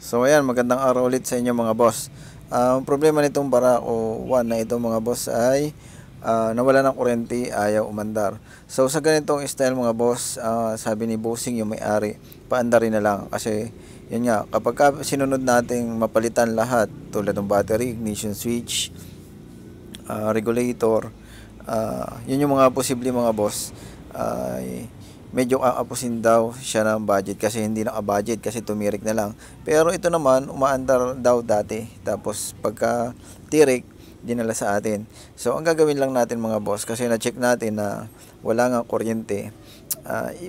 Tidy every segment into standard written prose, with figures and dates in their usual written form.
So ayan, magandang araw ulit sa inyo mga boss. Ang problema nitong Barako 1 na ito mga boss ay nawala ng kuryente, ayaw umandar. So sa ganitong style mga boss, sabi ni Bossing yung may-ari, paandarin na lang kasi yun nga, kapag sinunod nating mapalitan lahat tulad ng battery, ignition switch, regulator, yun yung mga posible mga boss, ay medyo aapusin daw siya ng budget kasi hindi naka-budget kasi tumirik na lang. Pero ito naman, umaandar daw dati. Tapos pagka tirik, dinala sa atin. So ang gagawin lang natin mga boss, kasi na-check natin na wala nga kuryente,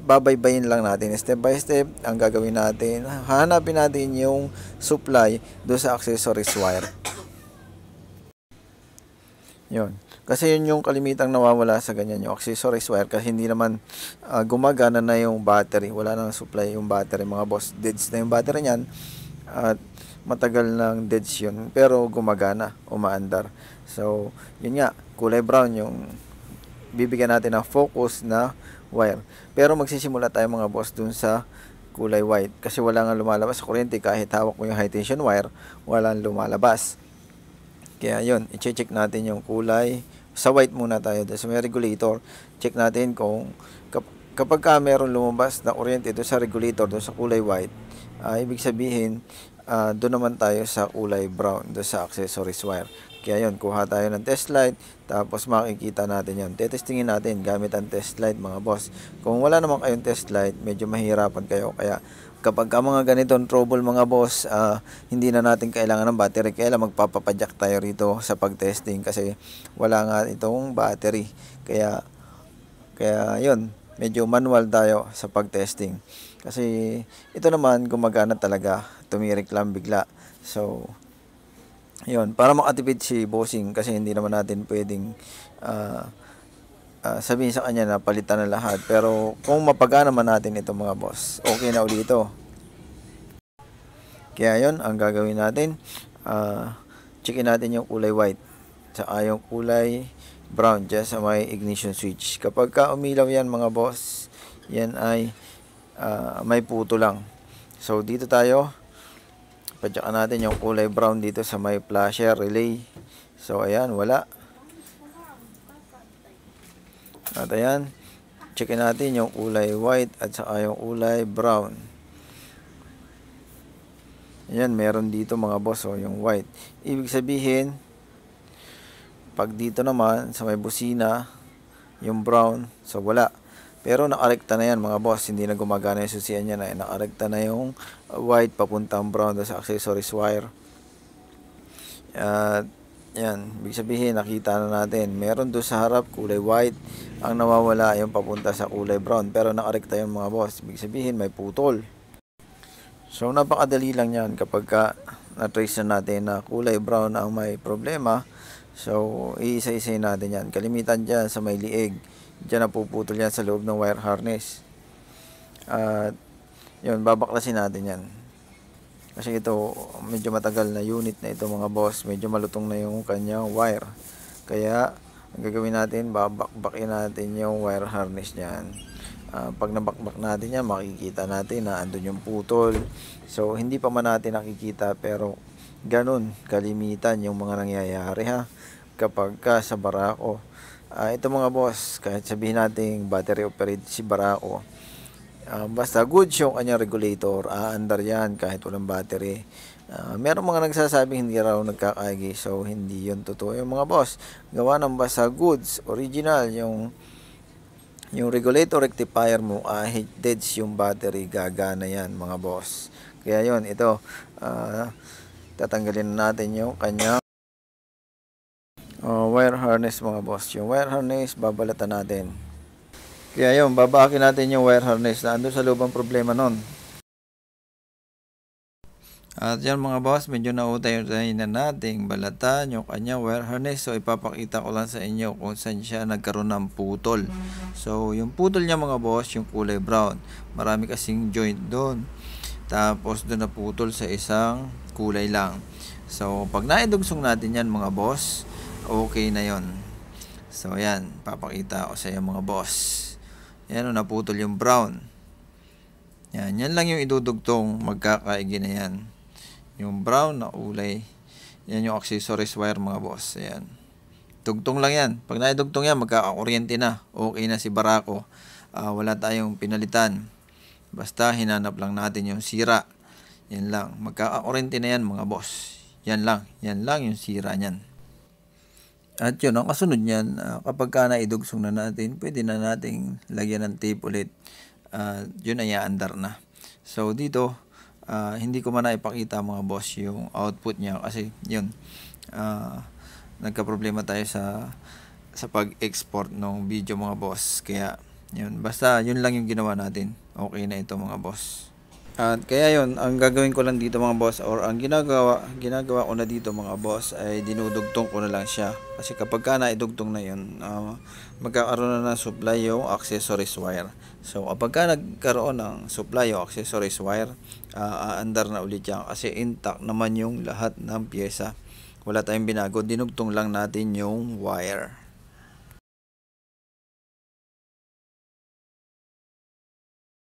ibabaybayin lang natin step by step. Ang gagawin natin, hahanapin natin yung supply do sa accessories wire. Yun. Kasi yun yung kalimitang nawawala sa ganyan, yung accessories wire, kasi hindi naman gumagana na yung battery. Wala nang supply yung battery mga boss. Deads na yung battery niyan at matagal nang deads yun. Pero gumagana, umaandar. So, yun nga, kulay brown yung bibigyan natin ng focus na wire. Pero magsisimula tayo mga boss dun sa kulay white. Kasi wala nga lumalabas sa kuryente. Kahit hawak mo yung high tension wire, walang lumalabas. Kaya yun, i-check natin yung kulay. Sa white muna tayo, sa may regulator. Check natin kung kapag meron lumabas na kuryente doon sa regulator, doon sa kulay white, ibig sabihin, doon naman tayo sa kulay brown, doon sa accessories wire. Kaya yun, kuha tayo ng test light, tapos makikita natin yun. Tetestingin natin gamit ang test light mga boss. Kung wala naman kayong test light, medyo mahirapan kayo. Kaya kapag mga ganitong trouble mga boss, hindi na natin kailangan ng battery. Kaya lang magpapapadyak tayo rito sa pag-testing kasi wala nga itong battery. Kaya yun, medyo manual tayo sa pag-testing. Kasi ito naman gumagana talaga, tumirik lang bigla. So, yun, para makatipid si Bossing kasi hindi naman natin pwedeng sabihin sa kanya na palitan na lahat. Pero kung mapagana naman natin ito mga boss, okay na ulit ito. Kaya yun, ang gagawin natin, checkin natin yung kulay white saka yung kulay brown dyan sa may ignition switch. Kapag umilaw yan mga boss, yan ay may puto lang. So dito tayo, padyakan natin yung kulay brown dito sa may flasher relay. So ayan, wala. At ayan, checkin natin yung kulay white at saka yung kulay brown. Ayan, meron dito mga boss, yung white. Ibig sabihin, pag dito naman sa may busina, yung brown, so wala. Pero nakarekta na yan mga boss, hindi na gumagana yung susian niya na. Nakarekta na yung white papuntang brown sa accessories wire. At yan, ibig sabihin nakita na natin, meron doon sa harap kulay white, ang nawawala yung papunta sa kulay brown, pero nakarekta yung mga boss. Ibig sabihin may putol. So napakadali lang yan kapag na-trace na natin na kulay brown ang may problema. So iisa-isay natin yan. Kalimitan dyan sa may liig, dyan napuputol yan sa loob ng wire harness. At yun, babaklasin natin yan. Kasi ito, medyo matagal na unit na ito mga boss. Medyo malutong na yung kanyang wire. Kaya, ang gagawin natin, babakbakin natin yung wire harness niyan. Pag nabakbak natin yan, makikita natin na andun yung putol. So, hindi pa man natin nakikita, pero ganun, kalimitan yung mga nangyayari ha. Kapag sa Barako. Ito mga boss, kahit sabihin natin battery operated si Barako, basta good yung kanyang regulator, aandar yan kahit walang battery. Meron mga nagsasabing hindi raw nagkakaigi, so hindi yun totoo yung mga boss. Gawa ng basta goods, original yung regulator rectifier mo, deads yung battery, gagana yan mga boss. Kaya yun, ito, tatanggalin natin yung kanyang wire harness mga boss. Yung wire harness, babalatan natin. Kaya yun, babakin natin yung wire harness na andun sa loob ang problema nun. At yan mga boss, medyo nautay-utay na nating balatan yung kanyang wire harness. So ipapakita ko lang sa inyo kung saan siya nagkaroon ng putol. So yung putol niya mga boss, yung kulay brown. Marami kasing joint doon. Tapos doon naputol sa isang kulay lang. So pag naidugsong natin yan mga boss, okay na yon. So yan, papakita ko sa inyo mga boss. Yan, naputol yung brown. Yan lang yung idudugtong, magkakaigi na yan. Yung brown na kulay, yan yung accessories wire mga boss. Ayan. Dugtong lang yan. Pag naidugtong yan, magkakakuryente na. Okay na si Barako. Wala tayong pinalitan. Basta hinanap lang natin yung sira. Yan lang. Magkakakuryente na yan mga boss. Yan lang. Yan lang yung sira niyan. At yun, ang kasunod niyan, kapag ka naidugsong na natin, pwede na nating lagyan ng tape ulit. Yun ay aandar na. So dito, hindi ko man naipakita mga boss yung output niya kasi yun, nagka-problema tayo sa pag-export ng video mga boss. Kaya yun, basta yun lang yung ginawa natin. Okay na ito mga boss. At kaya yun, ang gagawin ko lang dito mga boss, or ang ginagawa ko na dito mga boss, ay dinudugtong ko na lang siya. Kasi kapag ka naidugtong na yun, magkakaroon na ng supply yung accessories wire. So kapag ka nagkaroon ng supply yung accessories wire, aandar na ulit yan. Kasi intact naman yung lahat ng pyesa. Wala tayong binago, dinugtong lang natin yung wire.